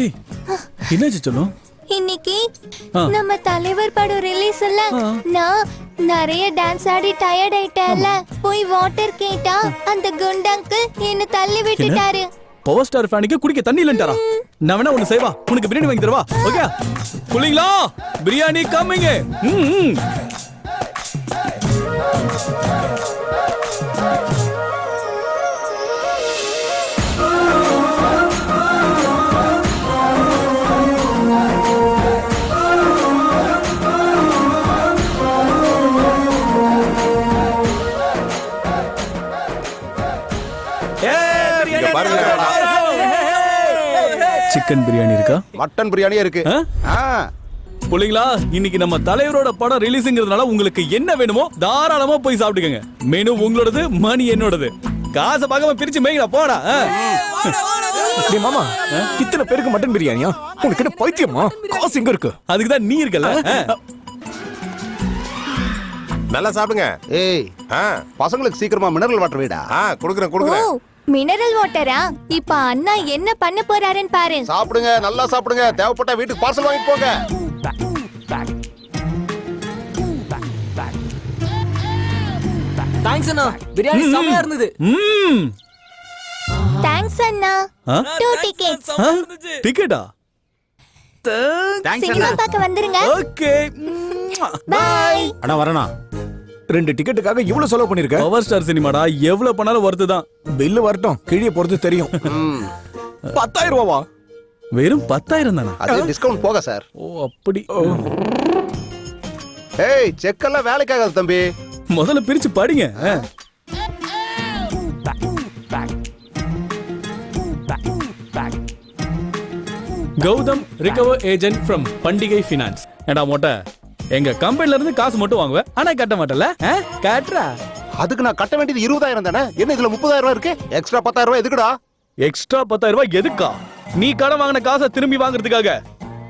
என்னாச்சு சொல்லும்? இன்னைக்கு நம்ம தலைவர் படம் ரிலீஸ் இல்ல. நான் நிறைய டான்ஸ் ஆடி டயர்ட் ஆயிட்டேன்ல. போய் வாட்டர் கேட்டா அந்த குண்டு அங்கிள் என்ன தள்ளி விட்டுட்டாரு. பவர் ஸ்டார் ஃபேனுக்கு குடிக்க தண்ணி இல்லன்ட்டாரா? நான் வேணா ஒன்னு செய்வா, உனக்கு பிரியாணி வாங்கி தரவா? ஓகே புள்ளிங்களா, பிரியாணி கம்மிங்க. சிக்கன் பிரியாணி இருக்கா? மட்டன் பிரியாணியே இருக்கு. புள்ளிங்களா, இன்னைக்கு நம்ம தலைவரோட படம் ரிலீஸ்ங்கிறதுனால உங்களுக்கு என்ன வேணுமோ தாராளமா போய் சாப்பிட்டுக்கங்க. மெனு உங்களோடது, மணி என்னோடது. காசை பார்க்காம பிரிச்சு மேய்ங்கடா போடா. மாமா, இத்தனை பேருக்கு மட்டன் பிரியாணியா? உனக்கு என்ன பைத்தியமா? காசு எங்க இருக்கு? அதுக்கு தான் நீ இருக்கல. நல்லா சாப்பிடுங்க. ஏய், பசங்களுக்கு சீக்கிரமா மினரல் வாட்டர் வேடா. குடுக்குறேன். மினரல் வாட்டரா? இப்ப அண்ணா என்ன பண்ண போறாருன்னு பாரு. சாப்பிடுங்க, நல்லா சாப்பிடுங்க. தேவைப்பட்டா வீட்டுக்கு பார்சல் வாங்கிட்டு போங்க. தேங்க்ஸ் அண்ணா, பிரியாணி செமையா இருந்தது. தேங்க்ஸ் அண்ணா. 2 டிக்கெட்ஸ். டிக்கெட்டா? சினிமா பார்க்க வந்துருங்க. Okay bye. அண்ணா வரேனா? 2 டிக்கெட்டுக்காக இவ்வளவு செலவு பண்ணிருக்க? பவர் ஸ்டார் சினிமாடா, எவ்வளவு பண்ணாலும் வருது தான். பில்லு வரட்டும், கிழிய பொறுத்து தெரியும். 10,000 ரூபாவா? வெறும் 10,000 தானா? அது டிஸ்கவுண்ட் போக சார். ஓ அப்படி. ஏய், செக் எல்லாம் வேலைக்காகாது தம்பி. முதல்ல பிரிச்சு படிங்க. கௌதம் ரிகவர் ஏஜென்ட் ஃப்ரம் பண்டிகை ஃபினான்ஸ். ஏடா மொட்டை, எங்க கம்பெனில இருந்து காசு மட்டும் வாங்குவேன், ஆனா கட்ட மாட்டல. காட்டுறா. அதுக்கு நான் கட்ட வேண்டியது 20,000 தானே. என்ன இதுல 30,000 இருக்கு? எக்ஸ்ட்ரா 10,000 எதுக்குடா? எக்ஸ்ட்ரா 10,000 எதுக்கா? நீ கடன் வாங்கின காசை திரும்பி வாங்குறதுக்காக.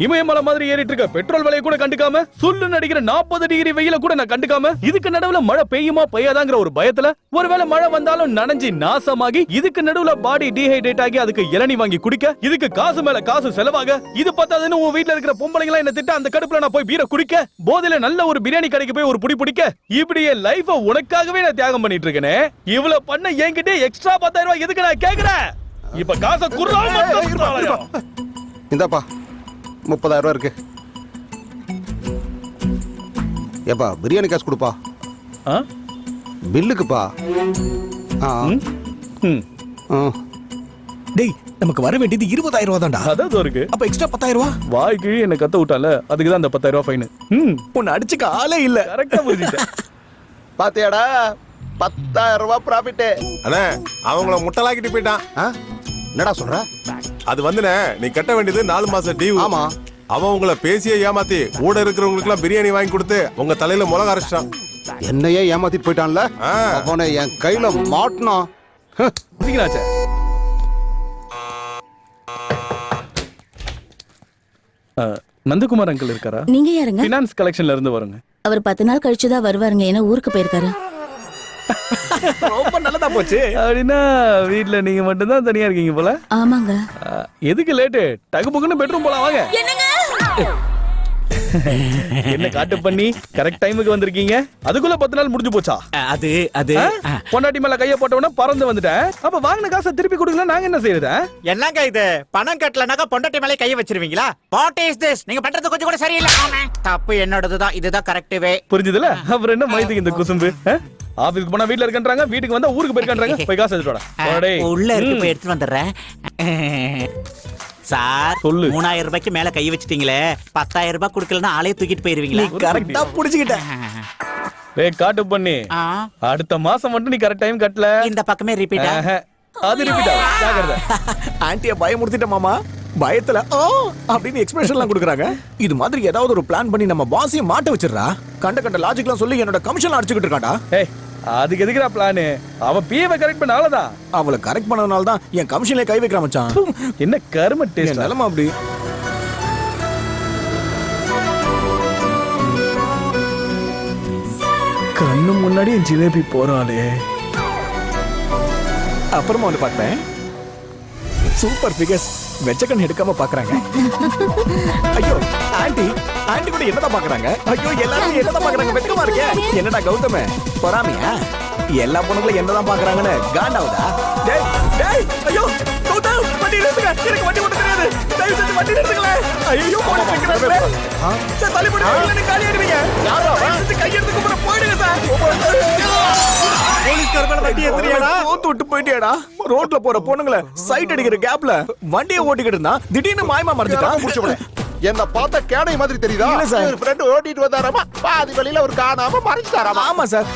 இமயமலை மாதிரி ஏறிட்டு இருக்க பெட்ரோல் விலையை கூட கண்டுக்காம, சுள்ளு நடிக்கிற 40 டிகிரி வெயில கூட நான் கண்டுக்காம, இதுக்கு நடுவுல மழை பெய்யுமா பெய்யாதாங்கிற ஒரு பயத்துல, ஒருவேளை மழை வந்தாலும் நனைஞ்சி நாசமாகி, இதுக்கு நடுவுல பாடி டீஹைட்ரேட் ஆகி அதுக்கு இளநீ வாங்கி குடிக்க, இதுக்கு காசு மேல காசு செலவாக, இது பார்த்தாதுன்னு உன் வீட்டுல இருக்கிற பொம்பளைங்களா என்ன திட்ட, அந்த கடுப்புல நான் போய் பீரை குடிக்க, போதையில நல்ல ஒரு பிரியாணி கடைக்கு போய் ஒரு புடி பிடிக்க, இப்படி என் லைஃப உனக்காகவே நான் தியாகம் பண்ணிட்டு இருக்கேனே. இவ்வளவு பண்ண என்கிட்ட எக்ஸ்ட்ரா 10,000 எதுக்கு நான் கேக்குறேன்? இப்ப காசை குர்றா. இந்தாப்பா 30,000 இருக்கு. ஏப்பா பிரியாணி காசு கொடுப்பா. பில்லுக்குப்பா. டேய், நமக்கு வர வேண்டியது 20,000 ரூபா தான்டா. அதான் இருக்கு. அப்ப எக்ஸ்ட்ரா 10,000 ரூபா? வாய்க்கு என்ன கத்த விட்டால, அதுக்கு தான் அந்த 10,000 ஃபைன். உன்னை அடிச்சுக்க ஆளே இல்ல. கரெக்டா புரிஞ்சுட்டேன். பாத்தியாடா, 10,000 ரூபாய் ப்ராஃபிட். அண்ணே, அவங்கள முட்டலாக்கிட்டு போயிட்டான். என்னடா சொல்ற? அது வந்துனே, நீ கட்ட வேண்டியது 4 மாசம் டியூ. ஆமா. அவன் உங்களை பேசியே ஏமாத்தி கூட இருக்கிறவங்களுக்கு எல்லாம் பிரியாணி வாங்கி கொடுத்து உங்க தலையில மிளகா அரைச்சிட்டான். என்னையே ஏமாத்திட்டு போயிட்டான்ல. அவனை என் கையில மாட்டினான். நந்தகுமார் அங்கிள் இருக்காரா? நீங்க யாருங்க? ஃபினான்ஸ் கலெக்ஷன்ல இருந்து வருங்க. அவர் 10 நாள் கழிச்சு தான் வருவாருங்க. ஏன்னா ஊருக்கு போயிருக்காரு. ரொம்ப நல்லதா போச்சு. அப்படின்னா வீட்ல நீங்க மட்டும் தான் தனியா இருக்கீங்க போல. ஆமாங்க. எதுக்கு லேட்டு? டகுபுக்குன்னு பெட்ரூம் போலாம் வாங்க. என்ன காட்டு பண்ணி கரெக்ட் டைமுக்கு வந்திருக்கீங்க. அதுக்குள்ள 10 நாள் முடிஞ்சு போச்சா? அது பொண்டாட்டி மேல கைய போட்டவன பறந்து வந்துட்டேன். அப்ப வாங்கின காசை திருப்பி கொடுக்கல, நாங்க என்ன செய்யறது? என்னங்க இது? பணம் கட்டலனாக்க பொண்டாட்டி மேல கைய வச்சிருவீங்களா? What is this? நீங்க பண்றது கொஞ்சம் கூட சரியில்லை. தப்பு என்னோடதுதான். இதுதான் கரெக்ட் வே. புரிஞ்சதுல? அப்புறம் என்ன மைதுக்கு இந்த குசும்பு? ஆபீஸ்க்கு போனா வீட்ல இருக்கன்றாங்க, வீட்டுக்கு வந்தா ஊருக்கு போயிருக்கன்றாங்க. போய் காசு எடுத்து வாடா. உள்ள இருக்கு, போய் எடுத்து வந்துடுறேன். சார், 3,000 ரூபாய்க்கு மேல கை வச்சிட்டீங்களே, 10,000 ரூபாய் கொடுக்கலன்னா ஆளே தூக்கிட்டு போயிருவீங்களா? கரெக்டா புடிச்சுக்கிட்ட. டேய் காட்டு பண்ணி, அடுத்த மாசம் மட்டும் நீ கரெக்ட் டைம் கட்டல, இந்த பக்கமே ரிப்பீட். அது ரிப்பீட் ஆகும். ஜாக்கிரதை. ஆன்ட்டிய பயமுறுத்திட்ட மாமா. பயத்துல அப்படின்னு எக்ஸ்பிரஷன்லாம் கொடுக்குறாங்க. இது மாதிரி ஏதாவது ஒரு பிளான் பண்ணி நம்ம பாஸையும் மாட்ட வச்சிடுறா. கண்ட லாஜிக்லாம் சொல்லி என்னோட கமிஷன் அடிச்சுக்கிட்டு இருக்காடா. ஏய், அதுக்கு எதுக்குடா பிளான்? அவ பிஏவை கரெக்ட் பண்ணாலதான். அவளை கரெக்ட் பண்ணதுனால தான் என் கமிஷன்ல கை வைக்கிறான் மச்சான். என்ன கரும டேஸ்ட் நிலமா அப்படி. கண்ணு முன்னாடி என் ஜிலேபி போறாளே. அப்புறமா வந்து பார்த்தேன், சூப்பர் ஃபிகர்ஸ். வெச்சக்கன் எடுக்காம பாக்குறாங்க. ஐயோ ஆண்டி ஆண்டி கூட என்னதான் பாக்குறாங்க? ஐயோ எல்லாரும் என்னதான் பாக்குறாங்க? வெக்கமா இருக்கே. என்னடா கௌதம பொறாமையா? எல்லா பொண்ணுங்களும் என்னதான் பாக்குறாங்கன்னு காண்டாவுதா? டேய் டேய் ஐயோ கௌதம் வண்டி நிறுத்துங்க. எனக்கு வண்டி ஓட்ட தெரியாது. தயவு செஞ்சு வண்டி நிறுத்துங்களே. ஐயோ போலீஸ் நிக்கிறாங்களே. சார் தள்ளி போடுங்க. இல்லைன்னா காலி ஆயிடுவீங்க. தயவு செஞ்சு கையெடுத்து கும்பிட போயிடுங்க சார். போலீஸ்கார மேல வண்டி ஏத்துறியாடா? தோத்து விட்டு போயிட்டியாடா? ரோட்ல போற பொண்ணுங்கள சைட் அடிக்கிற கேப்ல வண்டியை ஓட்டிக்கிட்டு இருந்தா திடீர்னு மாயமா மறைஞ்சிட்டான். முடிச்சு என்ன பார்த்தா கேடை மாதிரி தெரியுதா? இல்ல சார். ஒரு ஃப்ரெண்ட் ஓட்டிட்டு வந்தாராமா, பாதி வழியில ஒரு காணாம மறைஞ்சிட்டாராமா. ஆமா சார்.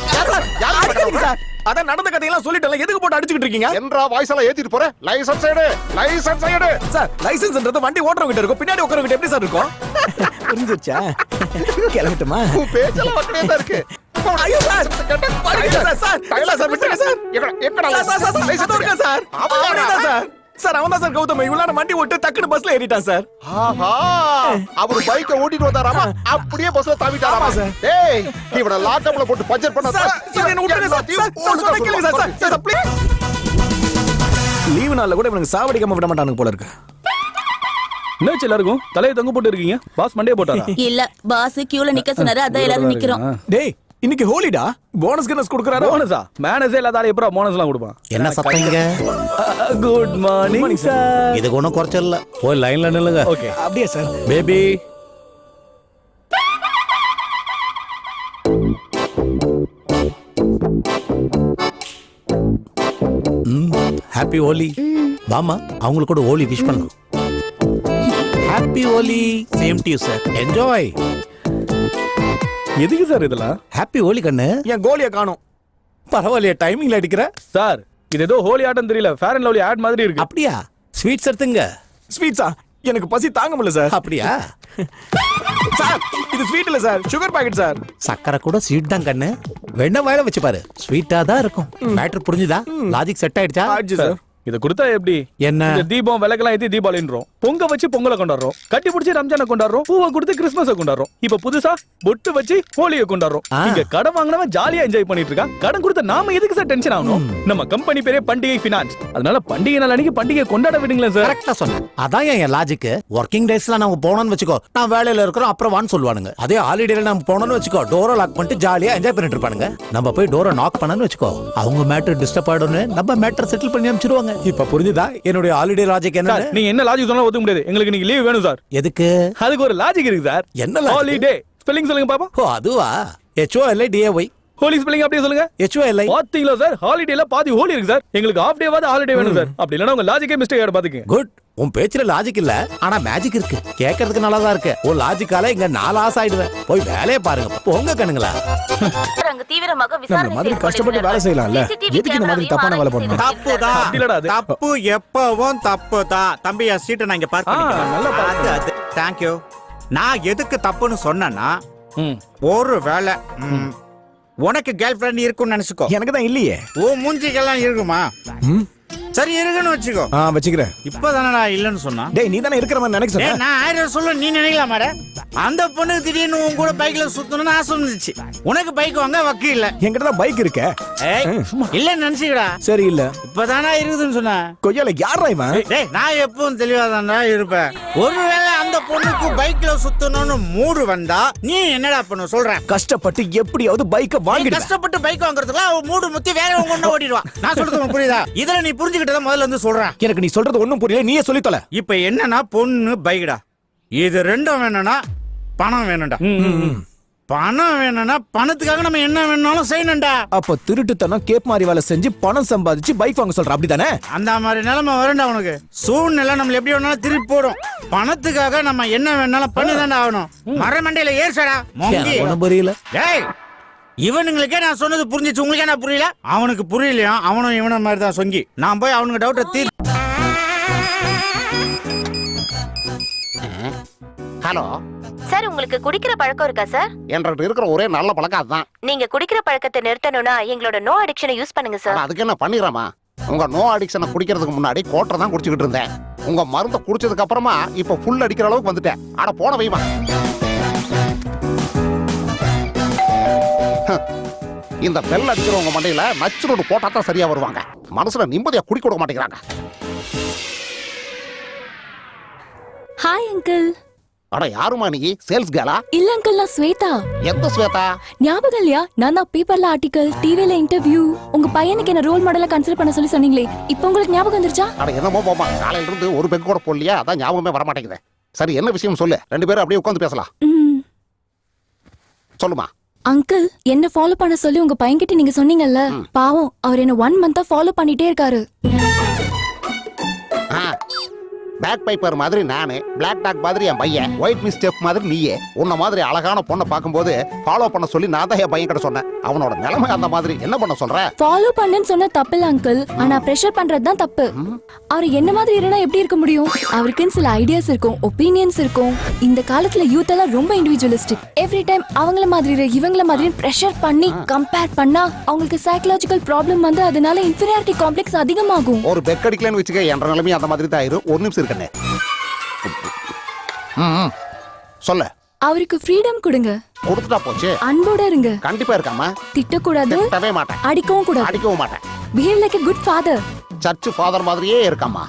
அடிக்காதீங்க சார். அதான் நடந்த கதையெல்லாம் சொல்லிட்டேன். எதுக்கு போட்டு அடிச்சுக்கிட்டு இருக்கீங்க? என்றா வாய்ஸ் எல்லாம் ஏத்திட்டு போற? லைசென்ஸ் எடு, லைசென்ஸ் எடு. சார் லைசென்ஸ்ன்றது வண்டி ஓட்டுறவங்க இருக்கும், பின்னாடி உட்காரவங்க எப்படி சார் இருக்கும்? புரிஞ்சிருச்சா? கிளம்பட்டுமா? உன் பேச்செல்லாம் அப்படியே தான் இருக்கு. ஐயோ சார் பாருங்க சார். சார் டைலர் சார் விட்டுருங்க சார். எக்கடா சார் சார் சார் லைசென்ஸ் இருக்கா சார்? அவன்தான் சார். சார் அவன்தான் சார் கௌதம். இவ்வளவு வண்டி ஓட்டு டக்குனு பஸ்ல ஏறிட்டான் சார். ஆஹா, அவர் பைக்க ஓட்டிட்டு வந்தாராமா, அப்படியே பஸ்ல தாவிட்டாராமா. ஆமா சார். டேய், இவனை லாக்கப்ல போட்டு பஞ்சர் பண்ண சார் சார் என்ன விட்டுருங்க சார். சார் சொல்ல கேளுங்க sir. Sir sir please. Leave நாள்ல கூட இவனுக்கு சாவடிக்காம விட மாட்டானுங்க போல இருக்கு. என்னாச்சு எல்லாருக்கும் தலையை தொங்க போட்டு இருக்கீங்க? பாஸ் மண்டே போட்டாரா? இல்ல பாஸ் கியூல நிக்க சொன்னாரு, அதான் எல்லாரும் நிக்கிறோம். டேய் இன்னைக்கு ஹோலிடா. போனஸ் கனஸ் கொடுக்கறாரு. போனஸா? மேனேஜே இல்லாத ஆளு எப்பறம் போனஸ் எல்லாம் கொடுப்பான்? என்ன சத்தங்க? Good morning sir. இதுக்கு ஒன்றும் குறைச்சல. போய் லைன்ல நில்லுங்க. ஓகே. அப்படியே சார். Baby happy Holi. வாமா அவங்களுக்கு கூட ஹோலி விஷ் பண்ணலாம். Happy Holi. Same to you sir. Enjoy. எதுக்கு சார் இதெல்லாம்? ஹாப்பி ஹோலி கண்ணு. என் கோலியை காணோம். பரவாயில்லையா டைமிங்ல அடிக்கிற? சார் இது ஏதோ ஹோலி ஆட்டம் தெரியல, ஃபேர் அண்ட் லவ்லி ஆட் மாதிரி இருக்கு. அப்படியா? ஸ்வீட்ஸ் எடுத்துங்க. ஸ்வீட்ஸா? எனக்கு பசி தாங்க முடியல சார். அப்படியா? சார் இது ஸ்வீட் இல்ல சார், சுகர் பாக்கெட் சார். சக்கரை கூட ஸ்வீட் தான் கண்ணு. வேணா வாயில வச்சு பாரு, ஸ்வீட்டா தான் இருக்கும். மேட்டர் புரிஞ்சுதா? லாஜிக் செட் ஆயிடுச்சா? ஆச்சு சார். இத கொடுத்தா எப்படி? என்ன? இந்த தீபம் விளக்கெல்லாம் ஏத்தி தீபாவளின்றோம், பொங்க வச்சு பொங்கலை கொண்டாடுறோம், கட்டி பிடிச்சி ரம்ஜானை கொண்டாடுறோம், பூவை கொடுத்து கிறிஸ்மஸை கொண்டாடுறோம், இப்ப புதுசா பொட்டு வச்சு ஹோலியை கொண்டாடுறோம். ஆ. இங்க கடன் வாங்கினவன் ஜாலியா என்ஜாய் பண்ணிட்டு இருக்கான். கடன் கொடுத்த நாம எதுக்கு சார் டென்ஷன் ஆகணும்? நம்ம கம்பெனி பேரே பண்டிகை ஃபினான்ஸ். அதனால பண்டிகை நாள் அன்னைக்கு பண்டிகை கொண்டாட விடுங்களேன் சார். கரெக்டா சொன்னேன். அதான் என் லாஜிக். ஒர்க்கிங் டேஸ்ல நம்ம போனோம்னு வச்சுக்கோ, நான் வேலையில இருக்கிறோம் அப்புறம் வான்னு சொல்லுவானுங்க. அதே ஹாலிடேல நம்ம போனோம்னு வச்சுக்கோ, டோரை லாக் பண்ணிட்டு ஜாலியா என்ஜாய் பண்ணிட்டு இருப்பானுங்க. நம்ம போய் டோரை நாக் பண்ணனு வச்சுக்கோ, அவங்க மேட்டர் டிஸ்டர்ப் ஆயிடும்னு நம்ம மேட்டர் செட்டில் பண்ணி அனுப்பிச்சிடுவாங்க. இப்ப புரிஞ்சுதா என்னுடைய ஹாலிடே லாஜிக் என்ன? சார் நீங்க என்ன லாஜிக் சொன்னா ஒத்துக்க முடியாது. எங்களுக்கு நீங்க லீவ் வேணும் சார். எதுக்கு? அதுக்கு ஒரு லாஜிக் இருக்கு சார். என்ன logic? ஹாலிடே ஸ்பெல்லிங் சொல்லுங்க பாப்பா. ஓ அதுவா? HOLIDAY. ஹோலி ஸ்பெல்லிங் அப்படியே சொல்லுங்க. HOLI. பாத்தீங்களா சார், ஹாலிடேல பாதி ஹோலி இருக்கு சார். எங்களுக்கு ஆஃப் டேவாது ஹாலிடே வேணும் சார். அப்படி இல்லனா உங்க லாஜிக்கே மிஸ்டேக் ஆயிடு பாத்துக்கங்க. குட். உன் பேச்சுல லாஜிக் இல்ல, ஆனா மேஜிக் இருக்கு. கேட்கறதுக்கு நல்லா தான் இருக்கு. ஓ லாஜிக்கால இங்க 4 ஆசை ஆயிடுவேன். போய் வேலையை பாருங்க போங்க கண்ணுங்களா. அங்க தீவிரமாக நம்ம விசாரணை மாதிரி கஷ்டப்பட்டு வேலை செய்யலாம்ல. எதுக்கு இந்த மாதிரி தப்பான வேலை பண்ணணும்? தப்புதான். அப்படி இல்லடா அது. தப்பு எப்பவும் தப்புதான். தம்பி என் சீட்டை நான் இங்க பார்க் நல்லா பண்ணிக்கிறேன். பார்த்து. அது தேங்க்யூ. நான் எதுக்கு தப்புன்னு சொன்னேன்னா, ம். ஒரு வேளை உனக்கு கேர்ள் ஃபிரெண்ட் இருக்குன்னு நினைச்சுக்கோ. எனக்கு தான் இல்லையே. ஓ மூஞ்சிக்கெல்லாம் இருக்குமா? சரி இருக்குன்னு வச்சுக்கோ. வச்சுக்கிறேன். இப்பதானடா இல்லன்னு சொன்னா. டேய் நீ தானே இருக்கிற மாதிரி நினைக்க ஏய், சொன்ன. நான் 1000 சொல்ல நீ நினைக்கலாமாட? அந்த பொண்ணு திடீர்னு உன் கூட பைக்ல சுத்தணும்னு ஆசை வந்துச்சு. உனக்கு பைக் வாங்க வக்கு இல்ல. என்கிட்ட தான் பைக் இருக்க. ஏய் இல்லன்னு நினைச்சுக்கடா. சரி இல்ல. இப்பதானா இருக்குதுன்னு சொன்ன. கொய்யால யாரா இவன்? டேய் நான் எப்பவும் தெளிவாதான்டா இருப்பேன். ஒருவேளை அந்த பொண்ணுக்கு பைக்ல சுத்தணும்னு மூடு வந்தா நீ என்னடா பண்ண சொல்ற? கஷ்டப்பட்டு எப்படியாவது பைக்க நீ வாங்கிடு. கஷ்டப்பட்டு பைக் வாங்குறதுக்கு அவ மூடு முத்தி வேற ஒண்ணு ஓடிடுவா. நான் சொல்றது உனக்கு புரியுதா? இதுல நீ புரிஞ்சுக்கிட்டத முதல்ல இருந்து சொல்றேன். எனக்கு நீ சொல்றது ஒண்ணும் புரியல, நீயே சொல்லி தொலை. இப்ப என்னன்னா பொண்ணு பைக்டா, இது ரெண்டும் வேணும்னா பணம் வேணும்டா. பணம் வேணும்னா பணத்துக்காக நம்ம என்ன வேணாலும் செய்யணும்டா. அப்ப திருட்டுத்தனம் கேப் மாதிரி வேலை செஞ்சு பணம் சம்பாதிச்சு பைக் வாங்க சொல்ற அப்படிதானே? அந்த மாதிரி நிலைமை வரும்டா உனக்கு. சூழ்நிலை நம்மள எப்படி வேணாலும் திருப்பி போடும். பணத்துக்காக நம்ம என்ன வேணாலும் பண்ணிதான்டா ஆகணும். மரமண்டையில ஏற்சடா மொங்கி. ஒண்ணும் புரியல. டேய் இவனுங்களுக்கே நான் சொன்னது புரிஞ்சிச்சு, உங்களுக்கே நான் புரியல. அவனுக்கு புரியலையா? அவனும் இவன மாதிரி தான் சொங்கி. நான் போய் அவனுக்கு டவுட்டை தீர். ஹலோ சார், உங்களுக்கு குடிக்கிற பழக்கம் இருக்கா சார்? என்கிட்ட இருக்கிற ஒரே நல்ல பழக்கம் அதுதான். நீங்க குடிக்கிற பழக்கத்தை நிறுத்தணும்னா எங்களோட நோ அடிக்ஷனை யூஸ் பண்ணுங்க சார். ஆனா அதுக்கு என்ன பண்ணிடுறமா? உங்க நோ அடிக்ஷனை குடிக்கிறதுக்கு முன்னாடி கோட்டை தான் குடிச்சுக்கிட்டு இருந்தேன். உங்க மருந்தை குடிச்சதுக்கு அப்புறமா இப்ப ஃபுல் அடிக்கிற அளவுக்கு வந்துட்டேன். அட போன வைமா. இந்த பெல் அடிக்கிறவங்க மண்டையில நச்சுரோடு போட்டா தான் சரியா வருவாங்க. மனசுல நிம்மதியா குடிக்க விட மாட்டேங்கிறாங்க. Hi uncle. அட யாருமா நீ? சேல்ஸ் கேலா? இல்ல அங்கிள், நான் ஸ்வேதா. எந்த ஸ்வேதா? ஞாபகம் இல்லையா? நான் தான் பேப்பர்ல ஆர்டிகல், டிவில இன்டர்வியூ, உங்க பையனுக்கு என்ன ரோல் மாடலா கன்சிடர் பண்ண சொல்லி சொன்னீங்களே, இப்போ உங்களுக்கு ஞாபகம் வந்துருச்சா? அட என்னமோ போமா, காலையில இருந்து ஒரு பெக் கூட போடலையா, அதான் ஞாபகமே வர மாட்டேங்குது. சரி, என்ன விஷயம் சொல்லு, ரெண்டு பேரும் அப்படியே உட்காந்து பேசலாம். ம். சொல்லுமா. அங்கிள், என்ன ஃபாலோ பண்ண சொல்லி உங்க பையன்கிட்ட நீங்க சொன்னீங்கல்ல, பாவம் அவர் என்ன 1 மந்தா ஃபாலோ பண்ணிட்டே இருக்காரு. பேக் பைப்பர் மாதிரி நானு, பிளாக் டாக் மாதிரி என் பையன், ஒயிட் மிஸ்டேப் மாதிரி நீயே. உன்ன மாதிரி அழகான பொண்ணை பார்க்கும்போது ஃபாலோ பண்ண சொல்லி நான் தான் என் பையன் கிட்ட சொன்னேன். அவனோட நிலைமை அந்த மாதிரி. என்ன பண்ண சொல்ற? ஃபாலோ பண்ணுன்னு சொன்ன தப்பு இல்ல அங்கிள், ஆனா பிரஷர் பண்றது தான் தப்பு. அவர் என்ன மாதிரி இருந்தா எப்படி இருக்க முடியும்? அவருக்குன்னு சில ஐடியாஸ் இருக்கும், ஒப்பீனியன்ஸ் இருக்கும். இந்த காலத்துல யூத் எல்லாம் ரொம்ப இண்டிவிஜுவலிஸ்டிக். எவ்ரி டைம் அவங்கள மாதிரி இவங்கள மாதிரி பிரஷர் பண்ணி கம்பேர் பண்ணா அவங்களுக்கு சைக்கலாஜிக்கல் ப்ராப்ளம் வந்து அதனால இன்ஃபீரியாரிட்டி காம்ப்ளெக்ஸ் அதிகமாகும். ஒரு பெக் அடிக்கலன்னு வச்சுக்க, என்ற நிலைமையும் அந்த மாதிரி தான் ஆயிரும். ஒரு நிமிஷம் இருக்கண்ணே. சொல்ல. அவருக்கு ஃப்ரீடம் கொடுங்க. கொடுத்துட்டா போச்சு. அன்போட இருங்க. கண்டிப்பா இருக்காமா. திட்டக்கூடாது, திட்டவே மாட்டேன், அடிக்கவும் கூடாது. அடிக்கவும் மாட்டேன். Behave like a good father. Search father மாதிரியே இருக்காமா.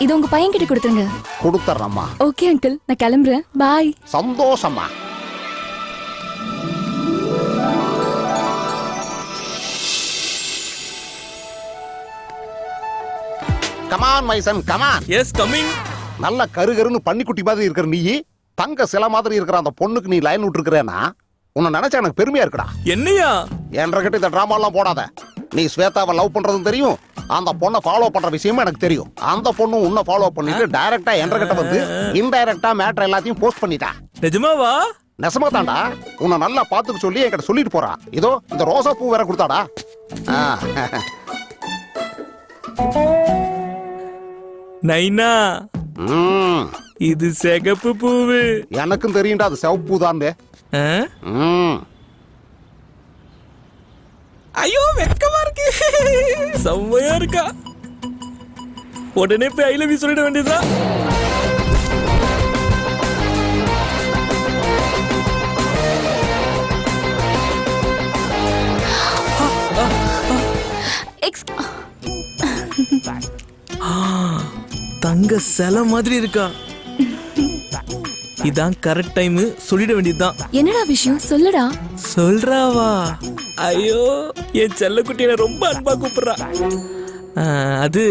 இது உங்க பையன் கிட்ட கொடுத்துருங்க. கொடுத்துறேம்மா. ஓகே அங்கிள், நான் கிளம்புறேன். பாய். சந்தோஷமா. Come on மைசன், come on. Yes coming. நல்ல கருகருன்னு பன்னிக்குட்டி மாதிரி இருக்கிற நீ, தங்க சில மாதிரி இருக்கிற அந்த பொண்ணுக்கு நீ லைன் விட்டுருக்கிறேன்னா உன்னை நினைச்சா எனக்கு பெருமையா இருக்குடா. என்னையா? என்கிட்ட இந்த டிராமா எல்லாம் போடாத. நீ ஸ்வேதாவை லவ் பண்றதும் தெரியும், அந்த பொண்ணை ஃபாலோ பண்ற விஷயமும் எனக்கு தெரியும். அந்த பொண்ணு உன்னை ஃபாலோ பண்ணிட்டு டைரக்டா என்கிட்ட வந்து இன்டைரக்டா மேட்டர் எல்லாத்தையும் போஸ்ட் பண்ணிட்டா. நிஜமாவா? நெசமா தாண்டா. உன்னை நல்லா பாத்துக்க சொல்லி என்கிட்ட சொல்லிட்டு போறா. இதோ இந்த ரோசா பூ வேற கொடுத்தாடா. நைனா, இது சிகப்பு பூவு. எனக்கும் தெரியும்டா அது சிவப்பு தான். ஐயோ வெக்கமா இருக்கு. செம்மையா இருக்கா. உடனே போய் ஐ லவ் யூ சொல்லிட வேண்டியதா. தங்க சிலை மாதிரி இருக்கா. இதான் கரெக்ட் டைம், சொல்லிட வேண்டியதுதான். என்னடா விஷயம் சொல்லுடா. சொல்றாவா? ஐயோ, என் செல்லக்குட்டி என்ன ரொம்ப அன்பா கூப்பிடுறா. அது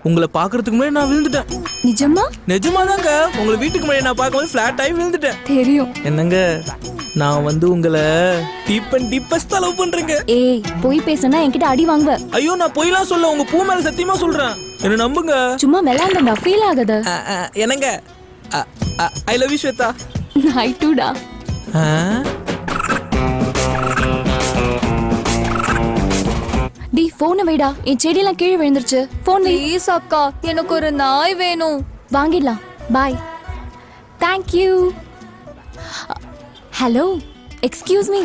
உங்களை பாக்குறதுக்கு முன்னாடி நான் விழுந்துட்டேன். நிஜமா? நிஜமாதாங்க. உங்களை வீட்டுக்கு முன்னாடி நான் பார்க்கும்போது ஃபிளாட் ஆகி விழுந்துட்டேன். தெரியும். என்னங்க, நான் வந்து உங்களை டீப்பஸ்டா லவ் பண்றேங்க. ஏய், போய் பேசுனா என்கிட்ட அடி வாங்குவ. ஐயோ, நான் பொய்லாம் சொல்ல, உங்க பூ மேல சத்தியமா சொல்றேன். என்ன நம்புங்க. சும்மா விளையாண்டா, ஃபீல் ஆகாத. என்னங்க, I love you Swetha. I டூடா. டி போனை வைடா, என் செடியெல்லாம் கீழே விழுந்துருச்சு. போன் ப்ளீஸ் அக்கா, எனக்கு ஒரு நாய் வேணும். வாங்கிடலாம். Bye. Thank you. Hello, excuse me.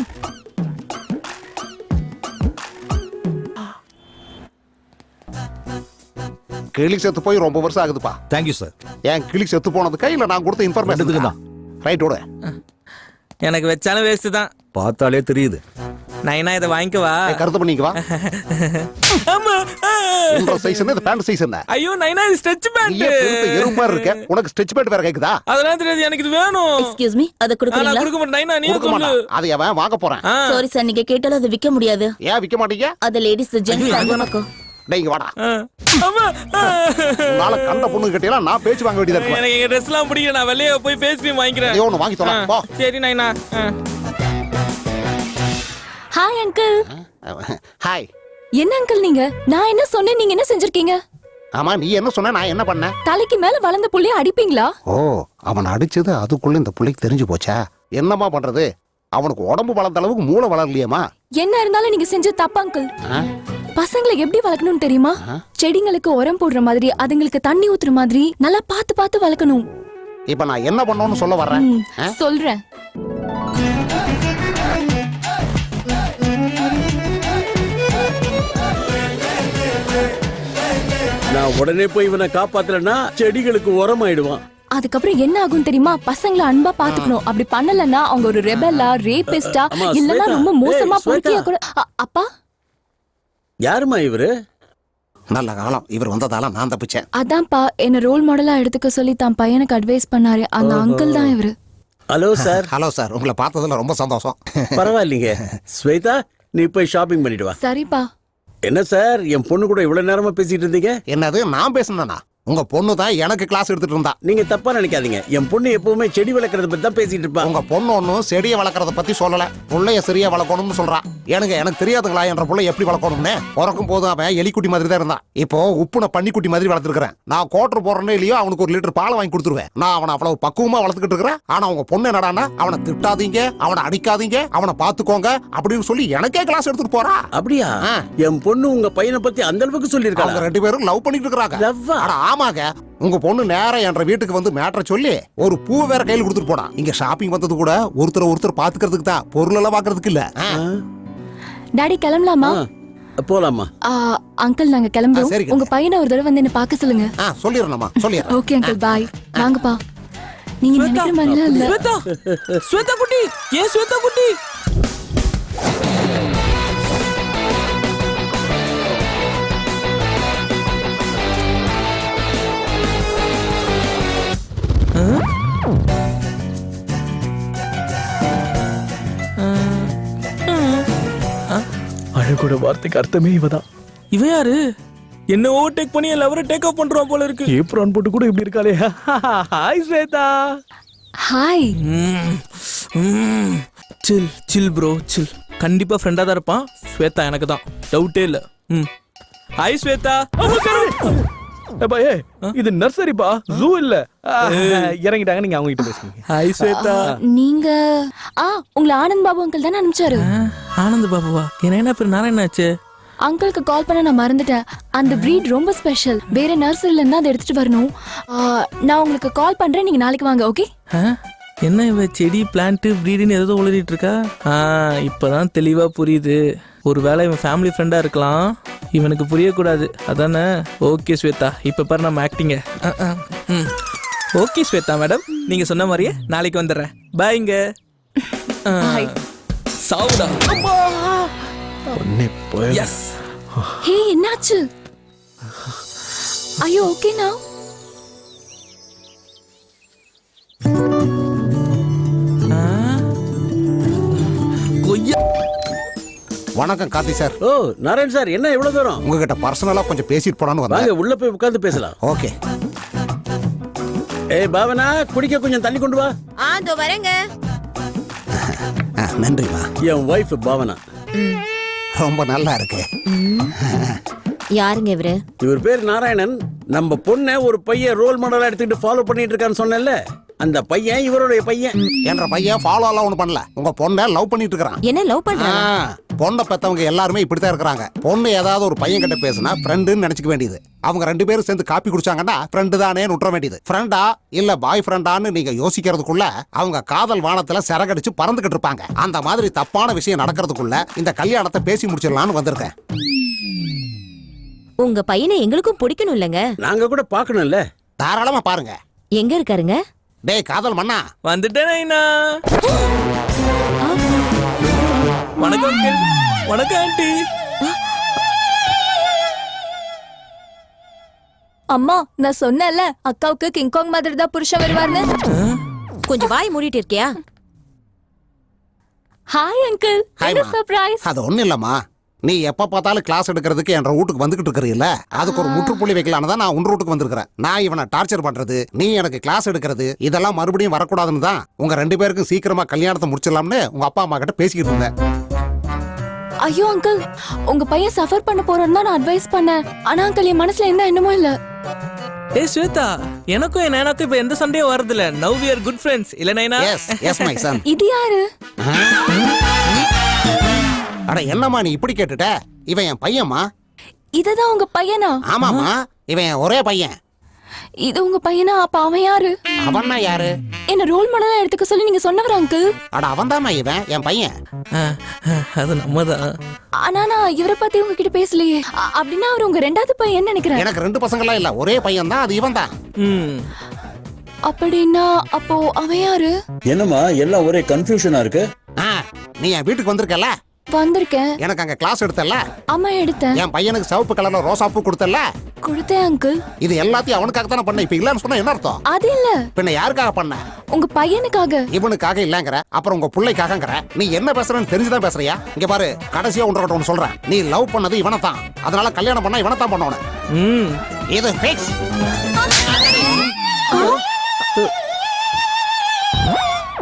கிளி செத்து போய் ரொம்ப வருஷம் ஆகுதுப்பா. Thank you sir. என் கிளி செத்து போனதுக்கா இல்ல நான் கொடுத்த இன்ஃபர்மேஷன் தான்? ரைட் ஓட. எனக்கு வச்சாலும் வேஸ்ட் தான். பார்த்தாலே தெரியுது. நைனா இதை வாங்கிக்கவா. கருத்து பண்ணிக்கவா. சைஸ் என்ன, பேண்ட் சைஸ் என்ன? ஐயோ நைனா, இது ஸ்ட்ரெச் பேண்ட். எறும்பு மாதிரி இருக்க, உனக்கு ஸ்ட்ரெச் பேண்ட் வேற கேக்குதா? அதெல்லாம் தெரியாது, எனக்கு இது வேணும். எக்ஸ்கியூஸ் மீ, அத கொடுக்குறீங்களா? நான் கொடுக்க மாட்டேன் நைனா, நீ சொல்லு. அதை அவன் வாங்க போறேன். சாரி சார், நீங்க கேட்டாலும் அதை விக்க முடியாது. ஏன் விக்க மாட்டீங்க? அது லேடிஸ் ஜென்ட்ஸ் அந்த பக்கம். டேய் வாடா. நாளை கண்ட பொண்ணு கிட்டலாம் நான் பேச்சு வாங்க வேண்டியதா இருக்கு. எனக்கு எங்க ட்ரெஸ் எல்லாம் பிடிக்கல, நான் வெளியே போய் ஃபேஸ் கிரீம் வாங்கிக்கிறேன். நீ ஒன்னு வாங்கி தரலாம். போ. சரி நைனா. Hi uncle. ஹாய். என்ன அங்கிள் நீங்க? நான் என்ன சொன்னேன், நீங்க என்ன செஞ்சிருக்கீங்க? ஆமா, நீ என்ன சொன்ன, நான் என்ன பண்ணேன்? தலைக்கு மேல வளர்ந்த புள்ளைய அடிப்பீங்களா? ஓ, அவன் அடிச்சது அதுக்குள்ள இந்த புள்ளைக்கு தெரிஞ்சு போச்சா? என்னமா பண்றது? அவனுக்கு உடம்பு வளர்ந்த அளவுக்கு மூளை வளரலையேமா. என்ன இருந்தாலும் நீங்க செஞ்ச தப்பு அங்கிள். பசங்களை எப்படி வளர்க்கணும்னு தெரியுமா? செடிங்களுக்கு உரம் போடுற மாதிரி, அதுங்களுக்கு தண்ணி ஊத்துற மாதிரி நல்லா பார்த்து பார்த்து வளர்க்கணும். இப்ப நான் என்ன பண்ணணும்னு சொல்ல வர்றேன்? சொல்றேன். நான் உடனே போய் இவனை காப்பாத்தலன்னா செடிகளுக்கு உரம் ஆயிடுவான். அதுக்கப்புறம் என்ன ஆகும் தெரியுமா? பசங்களை அன்பா பாத்துக்கணும். அப்படி பண்ணலன்னா அவங்க ஒரு ரெபல்லா, ரேபிஸ்டா, இல்லன்னா ரொம்ப மோசமா பொறுக்கியா கூட. அப்பா யாருமா இவரு? நல்ல காலம் இவர் வந்ததால நான் தப்பிச்சேன். அதான்ப்பா என்ன ரோல் மாடலா எடுத்துக்க சொல்லி தான் பையனுக்கு அட்வைஸ் பண்ணாரு அந்த அங்கிள் தான் இவரு. Hello sir. ஹலோ சார், உங்களை பார்த்ததுல ரொம்ப சந்தோஷம். பரவாயில்லைங்க. ஸ்வேதா, நீ போய் ஷாப்பிங் பண்ணிட்டு வா. சரிப்பா. என்ன சார், என் பொண்ணு கூட இவ்வளவு நேரமா பேசிட்டு இருந்தீங்க? என்னது நான் பேசுனேனா? உங்க பொண்ணு தான் எனக்கு கிளாஸ் எடுத்துட்டு இருந்தா. நீங்க தப்பா நினைக்காதீங்க. என் பொண்ணு எப்பவுமே செடி வளர்க்கறத பத்தி தான் பேசிட்டு இருப்பா. உங்க பொண்ணு ஒன்னும் செடியை வளர்க்கறத பத்தி சொல்லல, புள்ளைய சரியா வளர்க்கணும்னு சொல்றா. எனக்கு தெரியாதுங்களா என்ற புள்ளை எப்படி வளர்க்கணும்னு? பிறக்கும் போது அவன் எலிக்குட்டி மாதிரி தான் இருந்தான். இப்போ உப்புன பன்னிக்குட்டி மாதிரி வளர்த்துருக்கேன். நான் கோட்டர் போறேன்னு இல்லையோ அவனுக்கு 1 லிட்டர் பால் வாங்கி கொடுத்துருவேன். நான் அவனை அவ்வளவு பக்குவமா வளர்த்துக்கிட்டு இருக்கிறேன். ஆனா உங்க பொண்ணு என்னடான்னா அவனை திட்டாதீங்க, அவனை அடிக்காதீங்க, அவனை பாத்துக்கோங்க அப்படின்னு சொல்லி எனக்கே கிளாஸ் எடுத்துட்டு போறா. அப்படியா? என் பொண்ணு உங்க பையனை பத்தி அந்த அளவுக்கு சொல்லிருக்காங்க. அவங்க 2 பேரும் லவ் பண்ணிட்டு இருக்காங்க. லவ்வா? அட ஆமாங்க. உங்க பொண்ணு நேரம் என்ற வீட்டுக்கு வந்து மேட்டரை சொல்லி ஒரு பூ வேற கையில் கொடுத்துட்டு போனா. இங்க ஷாப்பிங் வந்தது கூட ஒருத்தர் பாத்துக்கிறதுக்கு தான், பொருள் எல்லாம் பாக்குறதுக்கு இல்ல. டாடி கிளம்பலாமா? போலாமா? அங்கிள் நாங்க கிளம்புறோம். சரிங்க. உங்க பையனை ஒரு தடவை வந்து என்ன பார்க்க சொல்லுங்க. சொல்லிடுறேன்மா, சொல்லிடுறேன். ஓகே அங்கிள், பாய். வாங்கப்பா. நீங்க நினைக்கிற மாதிரிலாம் இல்ல. ஸ்வேதா, ஸ்வேதா குட்டி, ஏன் ஸ்வேதா குட்டி? அழகோட வார்த்தைக்கு அர்த்தமே இவதான். இவ யாரு? என்ன ஓவர்டேக் பண்ணி என் லவரை டேக் ஆஃப் பண்றான் போல இருக்கு. ஏப்ரான் போட்டு கூட இப்படி இருக்காளே. ஹாய் ஸ்வேதா. ஹாய். சில் சில் ப்ரோ, சில். கண்டிப்பா ஃப்ரெண்டா தான் இருப்பான். ஸ்வேதா எனக்கு தான், டவுட்டே இல்ல. ஹாய் ஸ்வேதா. இது நர்சரிப்பா, ஜூ இல்ல. இறங்கிட்டாங்க, நீங்க அவங்க கிட்ட பேசுங்க. ஹாய் ஸ்வேதா. நீங்க உங்களை ஆனந்த் பாபு அங்கிள் தானே அனுப்பிச்சாரு? ஆனந்த் பாபுவா? என்ன பேர் நாராயணாச்சு? அங்கிளுக்கு கால் பண்ண நான் மறந்துட்டேன். அந்த breed ரொம்ப ஸ்பெஷல். வேற நர்சரில இருந்து அதை எடுத்துட்டு வரணும். நான் உங்களுக்கு கால் பண்றேன், நீங்க நாளைக்கு வாங்க. ஓகே? என்ன இவ செடி பிளான்ட் ப்ரீடுன்னு ஏதோ உளறிட்டு இருக்கா? இப்பதான் தெளிவா புரியுது. ஒருவேளை இவன் ஃபேமிலி ஃப்ரெண்டா இருக்கலாம், இவனுக்கு புரியக்கூடாது அதானே. ஓகே ஸ்வேதா, இப்ப பாரு நம்ம ஆக்டிங்க. ஓகே ஸ்வேதா மேடம், நீங்க சொன்ன மாதிரியே நாளைக்கு வந்துடுறேன். பாய்ங்க. சாவுடா. எஸ். ஹே, என்னாச்சு? ஐயோ, ஓகே now? வணக்கம் கார்த்தி சார். ஓ நாராயண் சார், என்ன இவ்வளவு தூரம்? உங்ககிட்ட பர்சனலா கொஞ்சம் பேசிட்டு போலான்னு வந்தேன். வாங்க உள்ள போய் உட்கார்ந்து பேசலாம். ஓகே. ஏய் பாவனா, குடிக்க கொஞ்சம் தண்ணி கொண்டு வா. அதோ வரேங்க. நன்றிமா. என் வைஃப் பாவனா. ரொம்ப நல்லா இருக்கு. யாருங்க இவரு? இவர் பேர் நாராயணன். நம்ம பொண்ணை ஒரு பையன் ரோல் மாடலா எடுத்துக்கிட்டு ஃபாலோ பண்ணிட்டு இருக்கான்னு சொன்னேன்ல, அந்த பையன் இவருடைய பையன். என்ற பையன் ஃபாலோ எல்லாம் ஒண்ணு பண்ணல, உங்க பொண்ணை லவ் பண்ணிட்டு இருக்கான். என்ன லவ் பண்றாங்க? பொண்ணை பெத்தவங்க எல்லாருமே இப்படித்தான் இருக்கிறாங்க. பொண்ணு ஏதாவது ஒரு பையன் கிட்ட பேசினா ஃப்ரெண்டுன்னு நினைச்சுக்க வேண்டியது. அவங்க 2 பேரும் சேர்ந்து காப்பி குடிச்சாங்கன்னா ஃப்ரெண்டு தானே விட்டுற வேண்டியது. ஃப்ரெண்டா இல்ல பாய் ஃப்ரெண்டான்னு நீங்க யோசிக்கிறதுக்குள்ள அவங்க காதல் வானத்துல சிறகடிச்சு பறந்துகிட்டு இருப்பாங்க. அந்த மாதிரி தப்பான விஷயம் நடக்கிறதுக்குள்ள இந்த கல்யாணத்தை பேசி முடிச்சிடலான்னு வந்திருக்கேன். உங்க பையனை எங்களுக்கும் பிடிக்கணும் இல்லங்க? நாங்க கூட பாக்கணும்ல. தாராளமா பாருங்க. எங்க இருக்காருங்க? டேய் காதல் மண்ணா, வந்துட்டேன் நைனா. வணக்கம் அங்கிள். வணக்கம் ஆண்டி. அம்மா, நான் சொன்னேன்ல அக்காவுக்கு கிங்காங் மாதிரி தான் புருஷன் வருவார்னு. கொஞ்சம் வாய் மூடிட்டு இருக்கியா? Hi uncle. என்ன சர்ப்ரைஸ்? அது ஒண்ணு இல்லம்மா, நீ எப்ப பார்த்தாலும் கிளாஸ் எடுக்கிறதுக்கு என் வீட்டுக்கு வந்துகிட்டு இருக்கிறீல்ல, அதுக்கு ஒரு முற்றுப்புள்ளி வைக்கலான்னு தான் நான் உன் வீட்டுக்கு வந்திருக்கிறேன். நான் இவனை டார்ச்சர் பண்றது, நீ எனக்கு கிளாஸ் எடுக்கிறது, இதெல்லாம் மறுபடியும் வரக்கூடாதுன்னு தான் உங்க 2 பேருக்கும் சீக்கிரமா கல்யாணத்தை முடிச்சிடலாம்னு உங்க அப்பா அம்மா கிட்ட பேசிக்கிட்டு இருந்தேன். ஐயோ அங்கிள், உங்க பையன் சஃபர் பண்ண போறேன்னு தான் நான் அட்வைஸ் பண்ணேன். ஆனா அங்கிள் என் மனசுல எந்த எண்ணமும் இல்ல. ஏய் ஸ்வேதா, எனக்கும் என் நைனாக்கும் இப்ப எந்த சண்டையும் வரதில்ல. Now we are good friends. இல்ல நைனா? S my son. இது யாரு? அட என்னம்மா நீ இப்படி கேட்டுட்ட? இவன் என் பையன்மா. இதுதான் உங்க பையனா? ஆமாமா, இவன் என் ஒரே பையன். இது உங்க பையனா? அப்ப அவன் யாரு? அவன்னா யாரு? என்ன ரோல் மாடலா எடுத்துக்க சொல்லி நீங்க சொன்னவர் அங்கிள். அட அவன்தாம்மா இவன் என் பையன். அது நம்மதான். ஆனா நான் இவரை பத்தி உங்ககிட்ட பேசலையே. அப்படின்னா அவர் உங்க 2வது பையன் நினைக்கிறேன். எனக்கு 2 பசங்களா இல்ல, ஒரே பையன் தான், அது இவன் தான். அப்படின்னா அப்போ அவன் யாரு? என்னம்மா எல்லாம் ஒரே கன்ஃபியூஷனா இருக்கு? நீ என் வீட்டுக்கு வந்திருக்கல, வந்திருக்கேன். எனக்கு அங்க கிளாஸ் எடுத்தல, அம்மா எடுத்தேன். என் பையனுக்கு சிவப்பு கலர்ல ரோசா பூ கொடுத்தல, கொடுத்தேன் அங்கிள். இது எல்லாத்தையும் அவனுக்காக தானே பண்ண. இப்ப இல்லன்னு சொன்னா என்ன அர்த்தம்? அது இல்ல, பின்ன யாருக்காக பண்ண? உங்க பையனுக்காக. இவனுக்காக இல்லங்கற, அப்புறம் உங்க பிள்ளைக்காகங்கற. நீ என்ன பேசுறன்னு தெரிஞ்சுதான் பேசுறியா? இங்க பாரு, கடைசியா ஒன்று சொல்றேன். நீ லவ் பண்ணது இவனை தான், அதனால கல்யாணம் பண்ணா இவனை தான் பண்ணணும். ம் இது ஃபிக்ஸ்.